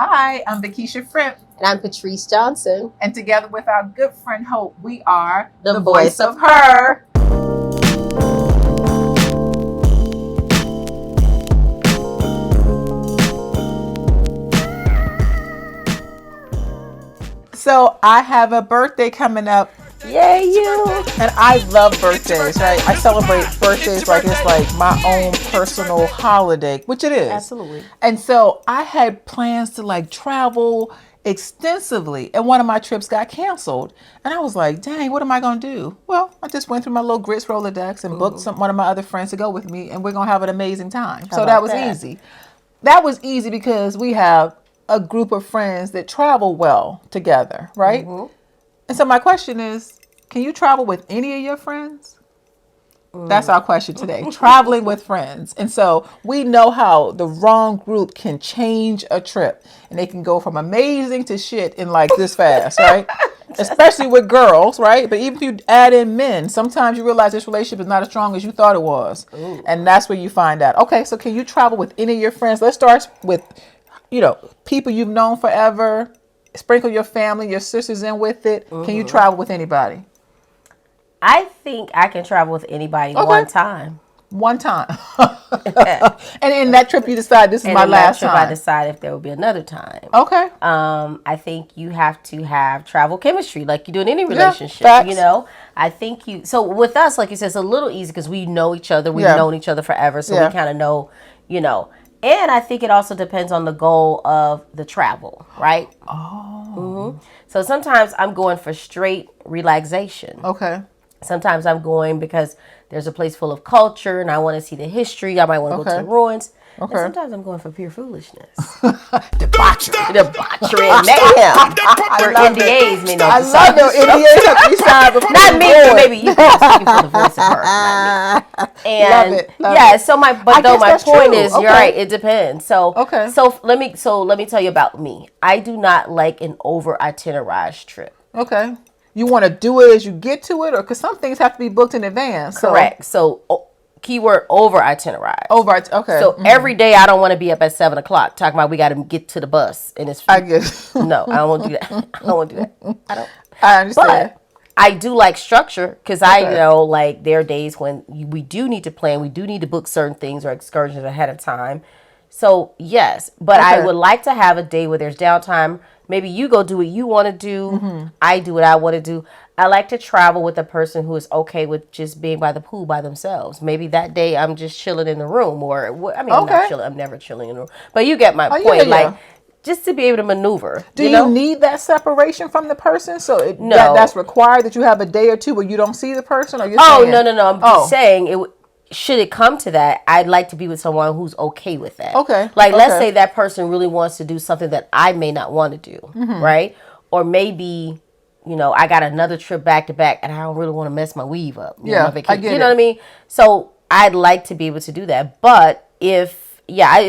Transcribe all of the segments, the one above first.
Hi, I'm Vakisha Fripp, And I'm Patrice Johnson, and together with our good friend Hope, we are the voice of her. So I have a birthday coming up, Yay, you! and I love birthdays, right? I celebrate birthdays like it's like my own personal holiday, which it is. Absolutely. And so I had plans to like travel extensively, and one of my trips got canceled. And I was like, dang, what am I going to do? Well, I just went through my little grits Rolodex and booked one of my other friends to go with me, and we're going to have an amazing time. So that was easy. That was easy because we have a group of friends that travel well together, right? And so my question is, can you travel with any of your friends? That's our question today. Traveling with friends. And so we know how the wrong group can change a trip. And they can go from amazing to shit in like this fast, right? Especially with girls, right? But even if you add in men, sometimes you realize this relationship is not as strong as you thought it was. And that's where you find out. Okay, so can you travel with any of your friends? Let's start with, people you've known forever. Sprinkle your family, your sisters in with it. Can you travel with anybody? I think I can travel with anybody one time. One time. And in that trip you decide this is my last time. I decide if there will be another time. Okay. I think you have to have travel chemistry like you do in any relationship. Facts. I think so with us, like you said, it's a little easy because we know each other. We've known each other forever. So we kind of know, And I think it also depends on the goal of the travel, right? So sometimes I'm going for straight relaxation. Okay. Sometimes I'm going because there's a place full of culture and I want to see the history. I might want to go to the ruins. Okay. And sometimes I'm going for pure foolishness. Debauchery and mayhem. Where NDAs may not be. I love your NDAs. Not me, but maybe you can speak for the voice of her. Not me. And love it. So my point is, you're right. It depends. So let me tell you about me. I do not like an over itinerary trip. Okay. You want to do it as you get to it, or because some things have to be booked in advance. Correct. So keyword over itinerary. Okay. So every day I don't want to be up at 7:00 talking about we got to get to the bus and it's. I get it. No, I don't want to do that. I don't want to do that. I don't. I understand. But I do like structure because I know like there are days when we do need to plan. We do need to book certain things or excursions ahead of time. So yes, but I would like to have a day where there's downtime. Maybe you go do what you want to do. I do what I want to do. I like to travel with a person who is okay with just being by the pool by themselves. Maybe that day I'm just chilling in the room, I'm not chilling. I'm never chilling in the room. But you get my point. Like just to be able to maneuver. Do you need that separation from the person? So that's required that you have a day or two where you don't see the person, or you're saying, no. I'm just saying it. Should it come to that, I'd like to be with someone who's okay with that. Okay. Like, let's say that person really wants to do something that I may not want to do, right? Or maybe, I got another trip back to back and I don't really want to mess my weave up. My vacation, I get it. You know what I mean? So I'd like to be able to do that. But it's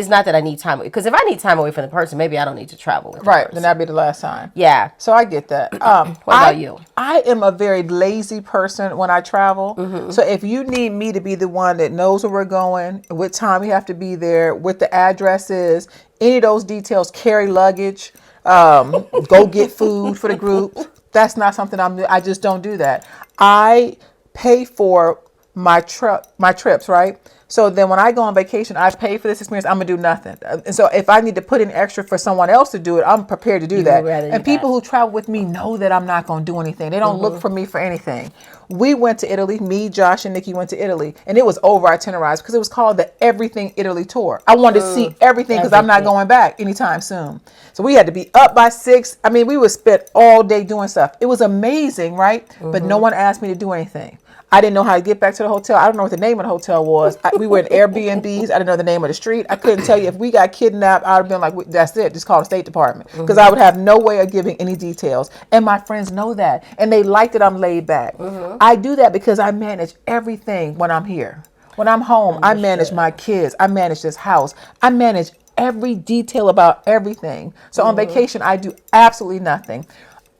not that I need time. Because if I need time away from the person, maybe I don't need to travel with the person. Then that'd be the last time. Yeah. So I get that. What about you? I am a very lazy person when I travel. So if you need me to be the one that knows where we're going, what time we have to be there, what the address is, any of those details, carry luggage, go get food for the group. That's not something I just don't do that. I pay for my trips, right? So then when I go on vacation, I pay for this experience. I'm going to do nothing. And so if I need to put in extra for someone else to do it, I'm prepared to do that. And people who travel with me know that I'm not going to do anything. They don't look for me for anything. We went to Italy. Me, Josh, and Nikki went to Italy. And it was over itinerary because it was called the Everything Italy Tour. I wanted to see everything because I'm not going back anytime soon. So we had to be up by 6. I mean, we would spend all day doing stuff. It was amazing, right? But no one asked me to do anything. I didn't know how to get back to the hotel. I don't know what the name of the hotel was. We were in Airbnbs. I didn't know the name of the street. I couldn't tell you. If we got kidnapped, I would have been like, that's it. Just call the State Department. Because I would have no way of giving any details. And my friends know that. And they like that I'm laid back. I do that because I manage everything when I'm here. When I'm home, I manage my kids. I manage this house. I manage every detail about everything. So on vacation, I do absolutely nothing.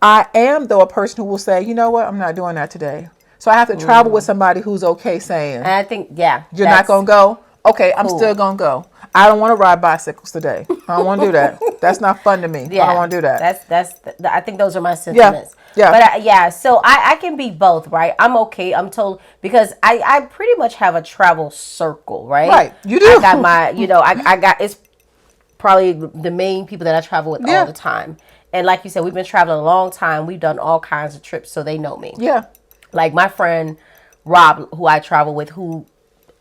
I am, though, a person who will say, you know what? I'm not doing that today. So I have to travel with somebody who's okay saying. And I think, you're not going to go? Okay, I'm Cool. still gonna go. I don't want to ride bicycles today. I don't want to do that. That's not fun to me. I don't want to do that. I think those are my sentiments. Yeah. But so I can be both, right? I'm okay. I'm told because I pretty much have a travel circle, right? Right, you do. I got my, I got, it's probably the main people that I travel with Yeah. all the time. And like you said, we've been traveling a long time. We've done all kinds of trips, so they know me. Yeah. Like my friend Rob, who I travel with, who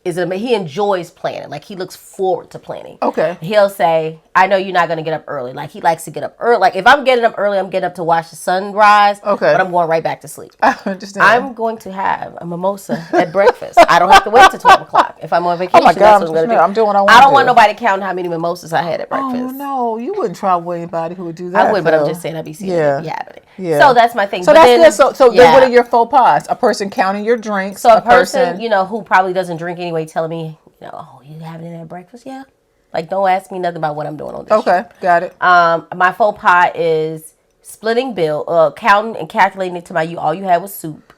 he enjoys planning. Like he looks forward to planning. Okay. He'll say, I know you're not going to get up early. Like he likes to get up early. Like if I'm getting up early, I'm getting up to watch the sunrise. Okay. But I'm going right back to sleep. I understand. I'm going to have a mimosa at breakfast. I don't have to wait till 12 o'clock. If I'm on vacation, Oh my God, that's what I'm going to do. I'm doing what I want I to don't do. want nobody counting how many mimosas I had at breakfast. Oh no, you wouldn't travel with anybody who would do that. I would, but I'm though. just saying I'd be seeing Yeah. it be happening. Yeah. So that's my thing. So But that's then, good. So then yeah. what are your faux pas? A person counting your drinks. So a person, who probably doesn't drink anyway, telling me, oh, you having it at breakfast? Yeah. Like, don't ask me nothing about what I'm doing on this Okay, trip. got it. My faux pas is splitting bill, counting and calculating it to all you had was soup.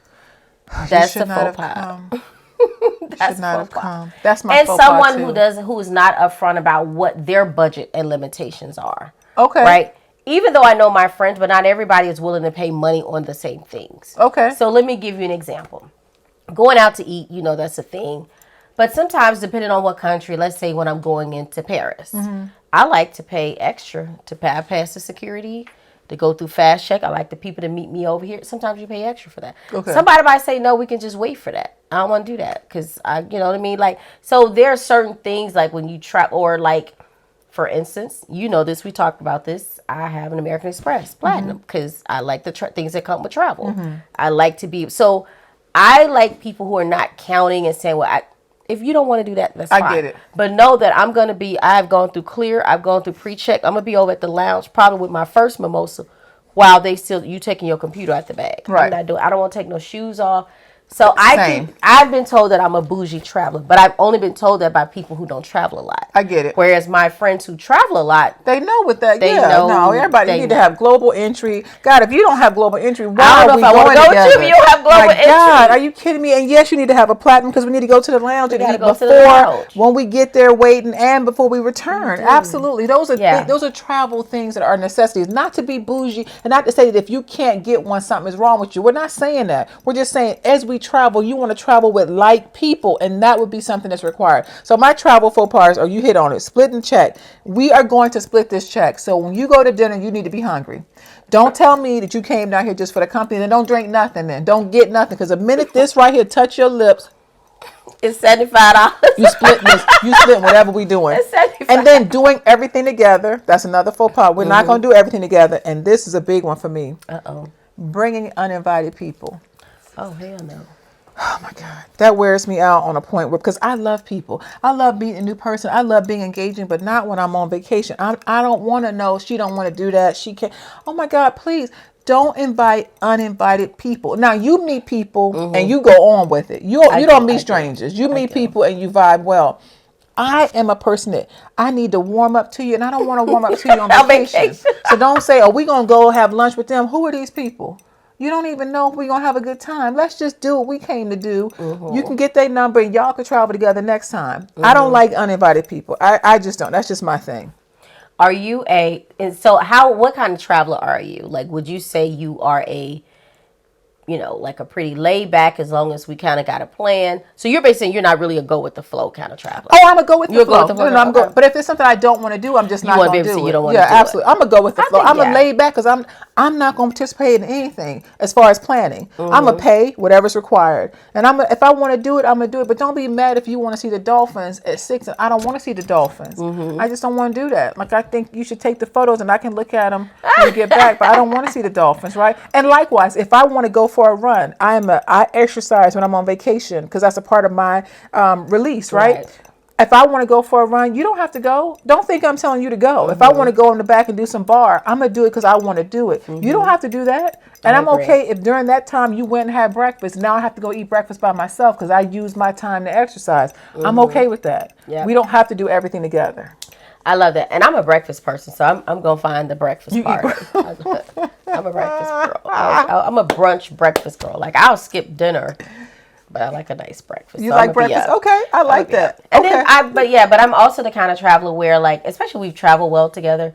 That's should a not faux have pas. come. That's Should not a have faux pas. come. That's my And faux pas someone too. who is not upfront about what their budget and limitations are. Okay. Right? Even though I know my friends, but not everybody is willing to pay money on the same things. Okay. So let me give you an example. Going out to eat, that's a thing. But sometimes, depending on what country, let's say when I'm going into Paris, I like to pay extra to pass the security, to go through fast check. I like the people to meet me over here. Sometimes you pay extra for that. Okay. Somebody might say, no, we can just wait for that. I don't want to do that because you know what I mean? Like, so there are certain things like when you travel or like, for instance, this, we talked about this. I have an American Express Platinum because I like the things that come with travel. I like to be, so I like people who are not counting and saying, well, if you don't want to do that, that's fine. I get it. But know that I've gone through Clear, I've gone through pre-check. I'm going to be over at the lounge probably with my first mimosa while you taking your computer out the bag. Right. I don't want to take no shoes off. So Same. I've been told that I'm a bougie traveler, but I've only been told that by people who don't travel a lot. I get it. Whereas my friends who travel a lot, They know with that. They Yeah. know- No, everybody they need to know. have global entry. God, if you don't have global entry, why I don't know are we if I wanna going go with you together? if you don't have global My God, entry. are you kidding me? And yes, you need to have a platinum because we need to go to the lounge and gotta eat go to the before lounge. when we get there waiting and before we return. Absolutely, those are Yeah. those are travel things that are necessities. Not to be bougie and not to say that if you can't get one, something is wrong with you. We're not saying that. We're just saying as we travel, you want to travel with like people, and that would be something that's required. So my travel faux pas, or you hit on it, split and check. We are going to split this check. So when you go to dinner, you need to be hungry. Don't tell me that you came down here just for the company, and don't drink nothing. Then don't get nothing because the minute this right here touch your lips, it's $75. you split this. You split whatever we doing, It's $75. and then doing everything together. That's another faux pas. We're not going to do everything together, and this is a big one for me. Bringing uninvited people. Oh, hell no. Oh my God, that wears me out on a point where, because I love people. I love being a new person. I love being engaging, but not when I'm on vacation. I don't want to know. She don't want to do that. She can't. Oh my God, please don't invite uninvited people. Now you meet people and you go on with it. You don't meet strangers. You meet people and you vibe well. I am a person that I need to warm up to you, and I don't want to warm up to you on vacation. So don't say, oh, we going to go have lunch with them. Who are these people? You don't even know if we're going to have a good time. Let's just do what we came to do. You can get their number and y'all can travel together next time. I don't like uninvited people. I just don't. That's just my thing. Are you what kind of traveler are you? Like, would you say you are like a pretty laid back as long as we kind of got a plan? So you're basically saying you're not really a go with the flow kind of traveler. Oh, I'm going to go with the You'll flow. go with the flow. No, I'm Okay. going. But if it's something I don't want to do, I'm just not wanna be going to able to do say it. you don't wanna Yeah, do it. absolutely. I'm going to go with the flow. think, I'm yeah. a laid back because I'm not going to participate in anything as far as planning. I'm going to pay whatever's required. And if I want to do it, I'm going to do it. But don't be mad if you want to see the dolphins at 6 and I don't want to see the dolphins. I just don't want to do that. Like, I think you should take the photos and I can look at them when we get back, but I don't want to see the dolphins, right? And likewise, if I want to go for a run, I exercise when I'm on vacation because that's a part of my release, right? If I want to go for a run, you don't have to go. Don't think I'm telling you to go. If I want to go in the back and do some bar, I'm going to do it because I want to do it. You don't have to do that. And I'm agree. okay if during that time you went and had breakfast. Now I have to go eat breakfast by myself because I use my time to exercise. I'm okay with that. Yeah. We don't have to do everything together. I love that. And I'm a breakfast person, so I'm going to find the breakfast part. I'm a breakfast girl. I'm a brunch breakfast girl. Like, I'll skip dinner but I like a nice breakfast. You so like breakfast? Okay, I like that. And okay. then but I'm also the kind of traveler where, like, especially we've traveled well together,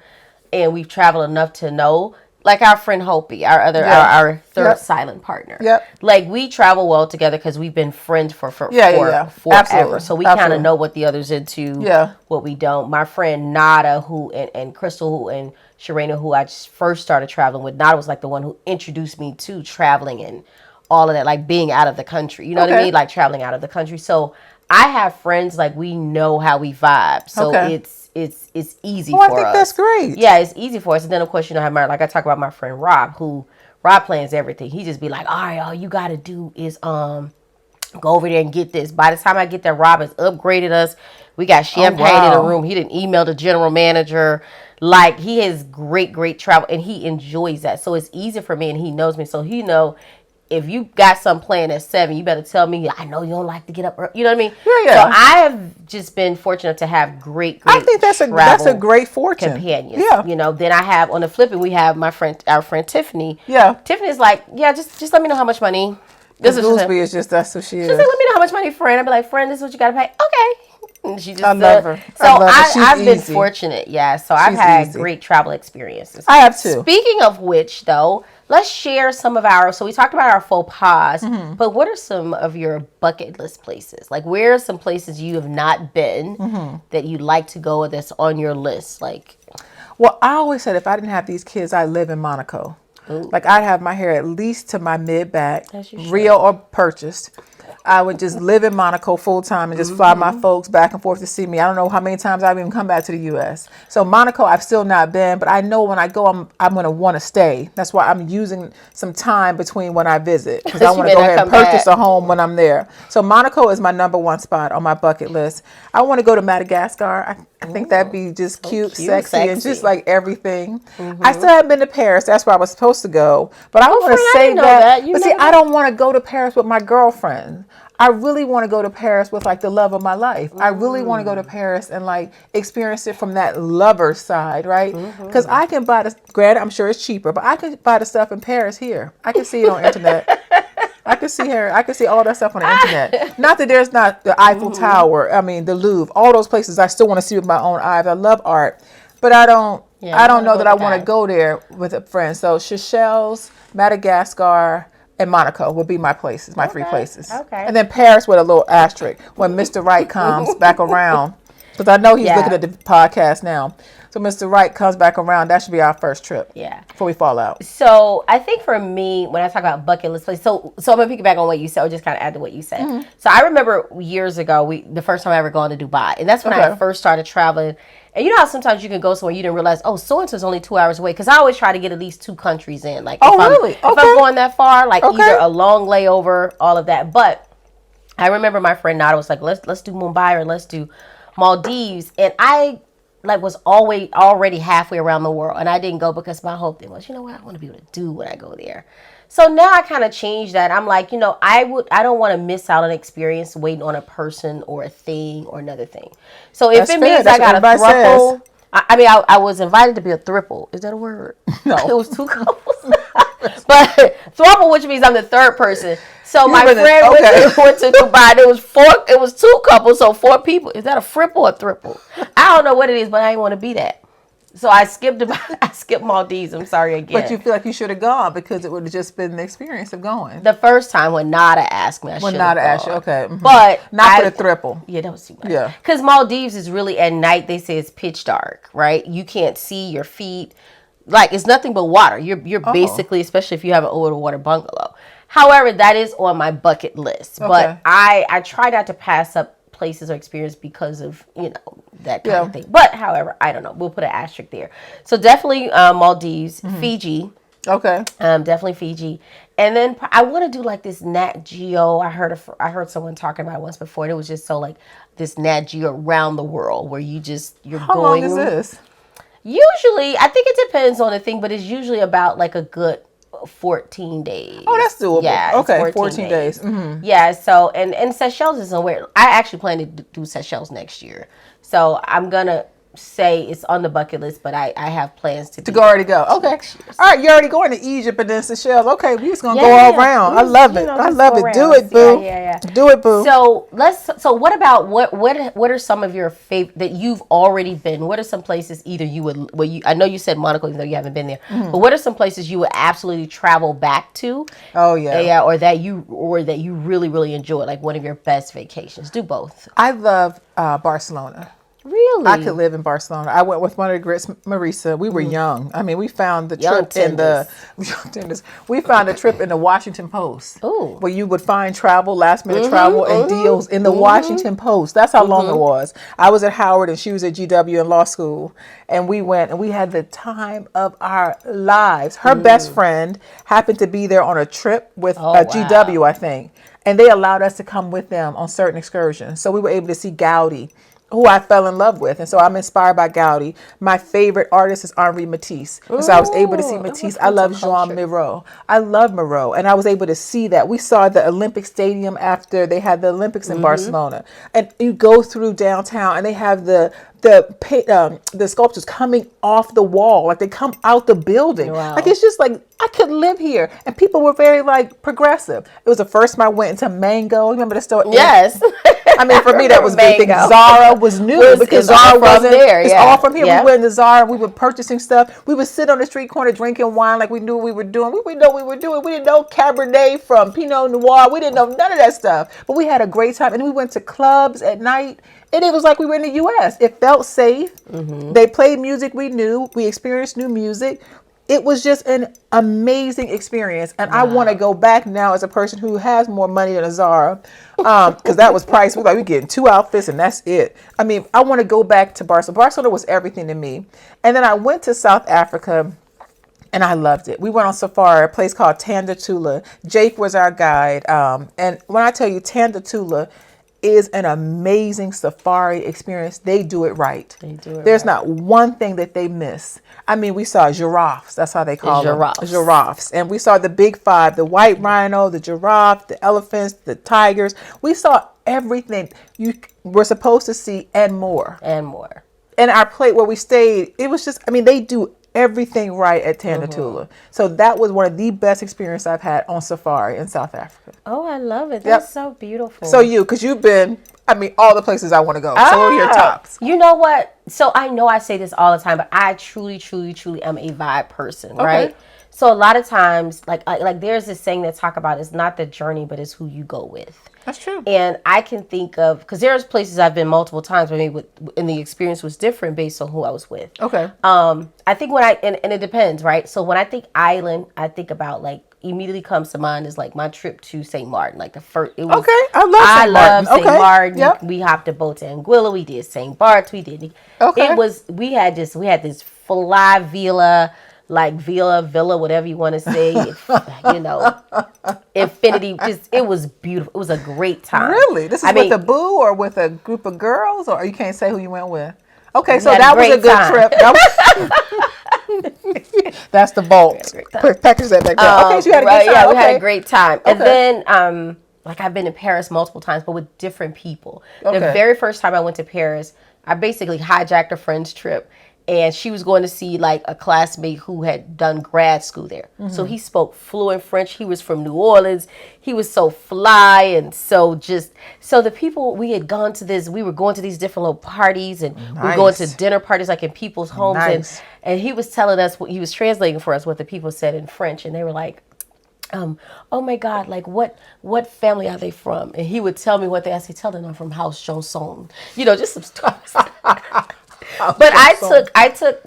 and we've traveled enough to know, like our friend Hopi, our third silent partner. Yep. Like, we travel well together because we've been friends for forever. Absolutely. So we kind of know what the other's into. Yeah. What we don't. My friend Nada, who and Crystal, who and Sharena, who I just first started traveling with. Nada was like the one who introduced me to traveling and all of that, like being out of the country. You know what I mean? Like traveling out of the country. So I have friends, like, we know how we vibe. So it's easy for us. I think that's great. Yeah, it's easy for us. And then, of course, you know how like I talk about my friend Rob plans everything. He just be like, all right, all you got to do is go over there and get this. By the time I get there, Rob has upgraded us. We got champagne in the room. He didn't email the general manager. Like, he has great travel, and he enjoys that. So it's easy for me, and he knows me. So he know, if you got some plan at 7, you better tell me. I know you don't like to get up early. You know what I mean? Yeah. So I have just been fortunate to have great. I think that's a great fortune. Companions. Yeah. You know. Then I have on the flipping, we have our friend Tiffany. Yeah. Tiffany's like, yeah, just let me know how much money. This Goolsby is just, that's who she is. She's like, let me know how much money, friend. I'd be like, friend, this is what you got to pay. Okay. And she just, I love her. So I've been fortunate, yeah. So I've had great travel experiences. I have too. Speaking of which, though, let's share some of so we talked about our faux pas, but what are some of your bucket list places? Like, where are some places you have not been that you'd like to go that's on your list? Like, well, I always said if I didn't have these kids, I'd live in Monaco. Ooh. Like, I'd have my hair at least to my mid-back, real or purchased. I would just live in Monaco full time and just fly my folks back and forth to see me. I don't know how many times I've even come back to the U.S. So Monaco, I've still not been, but I know when I go, I'm going to want to stay. That's why I'm using some time between when I visit, because I want to go ahead and purchase a home when I'm there. So Monaco is my number one spot on my bucket list. I want to go to Madagascar. I think that'd be just cute, sexy, and just like everything. I still haven't been to Paris. That's where I was supposed to go. But I want to say that. But see, I don't want to go to Paris with my girlfriend. I really want to go to Paris with like the love of my life. I really want to go to Paris and like experience it from that lover side, right? Because I can buy granted, I'm sure it's cheaper, but I can buy the stuff in Paris here. I can see it on internet. I can see all that stuff on the internet. Not that there's not the Eiffel Tower. I mean, the Louvre, all those places I still want to see with my own eyes. I love art, but I don't know that I want to go there with a friend. So Seychelles, Madagascar, and Monaco will be my places, my 3 places. Okay. And then Paris with a little asterisk when Mr. Right comes back around. Because I know he's looking at the podcast now. So Mr. Right comes back around. That should be our first trip. Yeah. Before we fall out. So I think for me, when I talk about bucket list places, so I'm going to piggyback on what you said, or just kind of add to what you said. So I remember years ago, the first time I ever gone to Dubai. And that's when I first started traveling. And you know how sometimes you can go somewhere you didn't realize, oh, so-and-so's only 2 hours away. Because I always try to get at least 2 countries in. Like, if I'm going that far, like either a long layover, all of that. But I remember my friend Nada was like, let's do Mumbai or let's do Maldives. And I was already halfway around the world. And I didn't go because my whole thing was, you know what I want to be able to do when I go there. So now I kind of changed that. I'm like, you know, I don't want to miss out on an experience waiting on a person or a thing or another thing. So if it means I got a throuple, I was invited to be a throuple. Is that a word? No. It was 2 couples. But throuple, which means I'm the third person. So my friend went to Dubai. It was 2 couples, so 4 people. Is that a fripple or a throuple? I don't know what it is, but I didn't want to be that. So I skipped Maldives. I'm sorry again. But you feel like you should have gone because it would have just been the experience of going. The first time when Nada asked me, I should have gone. When Nada asked you, okay. But not for the throuple. Yeah, that was too much. Yeah. Because Maldives is really at night, they say it's pitch dark, right? You can't see your feet. Like, it's nothing but water. You're basically, especially if you have an over-the-water bungalow. However, that is on my bucket list. Okay. But I try not to pass up places or experience because of, you know, that kind of thing. But however, I don't know. We'll put an asterisk there. So definitely Maldives, Fiji. Okay. Definitely Fiji. And then I want to do like this Nat Geo. I heard someone talking about it once before, and it was just so like this Nat Geo around the world where you're How going. How long is this? Usually, I think it depends on the thing, but it's usually about like a good 14 days. Oh, that's doable. Yeah. Okay, 14 days. Mm-hmm. Yeah, so, and Seychelles is somewhere. I actually plan to do Seychelles next year. So I'm going to say it's on the bucket list, but I have plans to go already go. Okay. All right, you're already going to Egypt and then Seychelles. Okay, we're just gonna go Yeah, all around. I just, love it. I love it. Do it, boo. Yeah. Do it, boo. So what about what are some of your favorite that you've already been? What are some places either you would I know you said Monaco, even though you haven't been there, but what are some places you would absolutely travel back to? Oh yeah. Yeah, or that you really, really enjoy, like one of your best vacations. Do both. I love Barcelona. Really? I could live in Barcelona. I went with one of the grits, Marisa. We were young. I mean, we found the Young trip in the we found a trip in the Washington Post. Ooh. Where you would find travel, last minute travel and deals in the Washington Post. That's how long it was. I was at Howard and she was at GW in law school. And we went and we had the time of our lives. Her best friend happened to be there on a trip with GW, I think. And they allowed us to come with them on certain excursions. So we were able to see Gaudi, who I fell in love with. And so I'm inspired by Gaudi. My favorite artist is Henri Matisse. And so I was able to see Matisse. I love Jean Miro. I love Miro. And I was able to see that. We saw the Olympic Stadium after they had the Olympics in Barcelona. And you go through downtown and they have the sculptures coming off the wall, like they come out the building. Wow. Like it's just like I could live here, and people were very like progressive. It was the first time I went into Mango. Remember the store? Yes. I mean, for me that was a big thing. Zara was new because Zara wasn't there. It's all from here. We went to Zara. We were purchasing stuff. We would sit on the street corner drinking wine like we knew what we were doing. We didn't know what we were doing. We didn't know Cabernet from Pinot Noir. We didn't know none of that stuff. But we had a great time, and we went to clubs at night. And it was like we were in the U.S. It felt safe. They played music we knew. We experienced new music. It was just an amazing experience. And I want to go back now as a person who has more money than a Zara. Because that was priced. We're getting 2 outfits and that's it. I mean, I want to go back to Barcelona. Barcelona was everything to me. And then I went to South Africa. And I loved it. We went on safari, a place called Tanda Tula. Jake was our guide. And when I tell you Tanda Tula is an amazing safari experience. They do it right. There's not one thing that they miss. I mean, we saw giraffes. That's how they call them. Giraffes. And we saw the big five, the white rhino, the giraffe, the elephants, the tigers. We saw everything you were supposed to see and more. And more. And our plate where we stayed, it was just, I mean, they do everything right at Tanda Tula. So that was one of the best experiences I've had on safari in South Africa. Oh, I love it. That's so beautiful. So because you've been, I mean, all the places I want to go. So what are your tops? You know what? So I know I say this all the time, but I truly, truly, truly am a vibe person, right? So a lot of times, like there's this saying that talk about it's not the journey, but it's who you go with. That's true. And I can think of, because there's places I've been multiple times, but maybe and the experience was different based on who I was with. Okay. I think when and it depends, right? So when I think island, I think about immediately comes to mind is my trip to St. Martin. Like the first, it was. Okay, I love St. Martin. Yep. We hopped a boat to Anguilla. We did St. Bart's. We did. Okay. We had this fly villa. Like villa, whatever you want to say, infinity. Just it was beautiful. It was a great time. Really, this is with a boo or with a group of girls, or you can't say who you went with. Okay, so that was a good trip. That's the vault. Package that back there. Okay, so you had a good time. Yeah, we had a great time. And then, I've been to Paris multiple times, but with different people. The very first time I went to Paris, I basically hijacked a friend's trip. And she was going to see a classmate who had done grad school there. So he spoke fluent French. He was from New Orleans. He was so fly and so the people we had gone to we were going to these different little parties and we were going to dinner parties in people's homes. And he was telling us, he was translating for us what the people said in French. And they were like, oh my God, what family are they from? And he would tell me what they asked. He'd tell them I'm from House Johnson. Just some stuff. But I took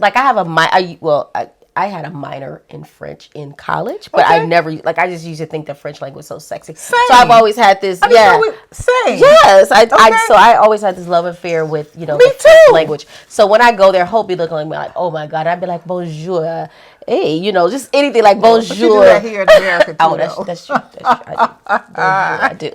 I had a minor in French in college, but I never I just used to think the French language was so sexy. Same. So I've always had this same. Yes, I always had this love affair with the French language. So when I go there, Hope be looking at me like, oh my God, I'd be like bonjour, hey, just anything like bonjour. But you do that here in America too. Oh, that's true. I do.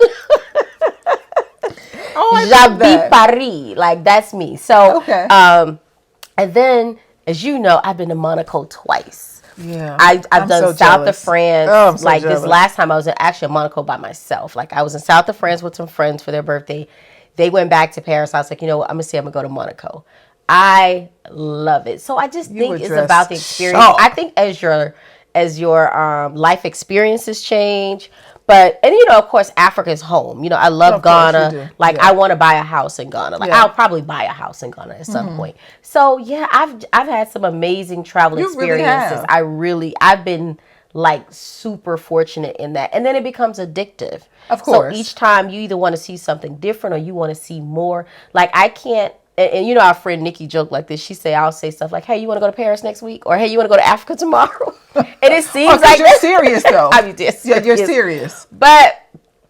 J'habite Paris, that's me. So, and then, as you know, I've been to Monaco twice. Yeah, I've done so South of France. Oh, I'm so jealous. This last time, I was actually in Monaco by myself. I was in South of France with some friends for their birthday. They went back to Paris. I was like, I'm gonna go to Monaco. I love it. So I just You think were it's dressed about the experience. sharp. I think as your life experiences change, but and of course Africa is home. I love Of course you Ghana. do. Like Yeah. I want to buy a house in Ghana. Like Yeah. I'll probably buy a house in Ghana at some point. So yeah, I've had some amazing travel You really experiences. have. I've been like super fortunate in that. And then it becomes addictive. Of course. So each time you either want to see something different or you want to see more. Like I can't and our friend Nikki joked like this. I'll say stuff like, "Hey, you want to go to Paris next week?" Or "Hey, you want to go to Africa tomorrow?" And it seems like you're serious though. I mean, yes, Yeah, you're serious. But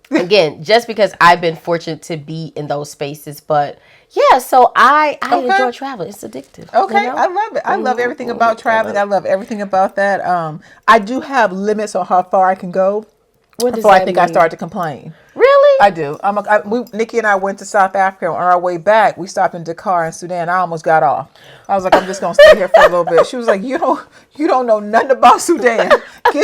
again, just because I've been fortunate to be in those spaces, but yeah, so I enjoy traveling. It's addictive. Okay, I love it. I love everything about traveling. I love everything about that. I do have limits on how far I can go before I think I start to complain. Really? I do. Nikki and I went to South Africa. On our way back, we stopped in Dakar in Sudan. I almost got off. I was like, I'm just gonna stay here for a little bit. She was like, you don't know nothing about Sudan.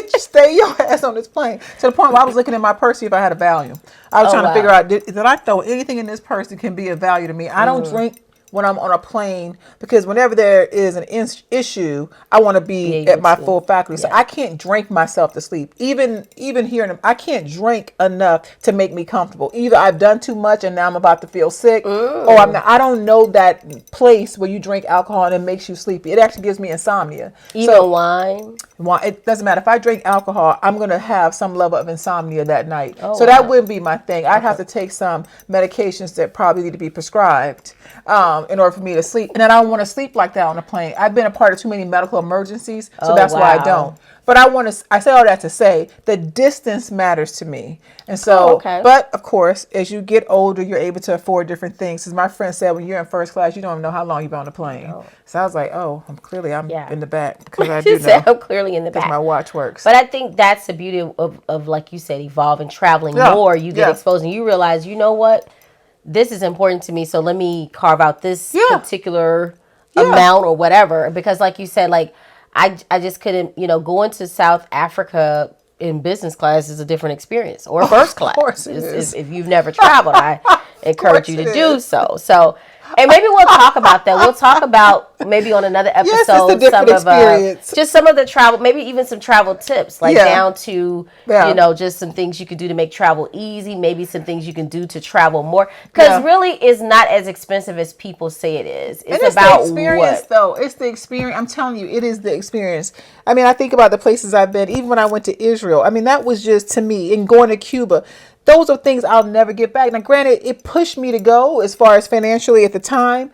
Stay your ass on this plane. To the point where I was looking in my purse to see if I had a value. I was trying to figure out did I throw anything in this purse that can be of value to me. I don't drink when I'm on a plane because whenever there is an issue, I want to be at my full faculty. So I can't drink myself to sleep. Even here, I can't drink enough to make me comfortable. Either I've done too much and now I'm about to feel sick, or I'm not. I don't know that place where you drink alcohol and it makes you sleepy. It actually gives me insomnia. Even wine? It doesn't matter. If I drink alcohol, I'm going to have some level of insomnia that night. Oh, so that wouldn't be my thing. I'd have to take some medications that probably need to be prescribed in order for me to sleep. And then I don't want to sleep like that on a plane. I've been a part of too many medical emergencies, so that's why I don't. But I say all that to say the distance matters to me. And so, but of course, as you get older, you're able to afford different things. As my friend said, when you're in first class, you don't even know how long you've been on the plane. No. So I was like, I'm in the back because I do know. I'm clearly in the back. My watch works. But I think that's the beauty of like you said, evolving, traveling more. You get exposed and you realize, you know what? This is important to me, so let me carve out this particular amount or whatever. Because like you said, like I just couldn't, going to South Africa in business class is a different experience, or first class. Of course it is. If you've never traveled, I encourage you to do so. So, and maybe we'll talk about that. We'll talk about maybe on another episode some of the travel, maybe even some travel tips, like down to just some things you could do to make travel easy. Maybe some things you can do to travel more, because really it's not as expensive as people say it is. It's about the experience, though. It's the experience. I'm telling you, it is the experience. I mean, I think about the places I've been. Even when I went to Israel, I mean, that was just, to me, and going to Cuba. Those are things I'll never get back. Now, granted, it pushed me to go as far as financially at the time,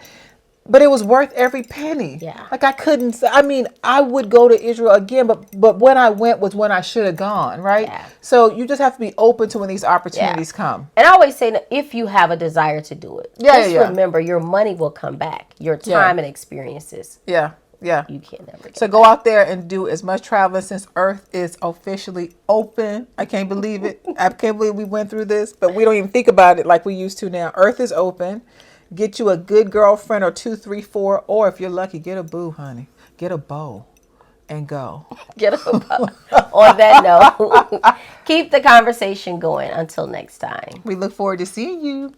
but it was worth every penny. Yeah. Like I would go to Israel again, but when I went was when I should have gone, right? Yeah. So you just have to be open to when these opportunities come. And I always say that if you have a desire to do it, remember your money will come back, your time and experiences. Yeah. Yeah. You can't never. So go out there and do as much traveling since Earth is officially open. I can't believe it. I can't believe we went through this, but we don't even think about it like we used to now. Earth is open. Get you a good girlfriend or 2, 3, 4, or if you're lucky, get a boo, honey. Get a beau and go. Get a beau. On that note, keep the conversation going. Until next time. We look forward to seeing you.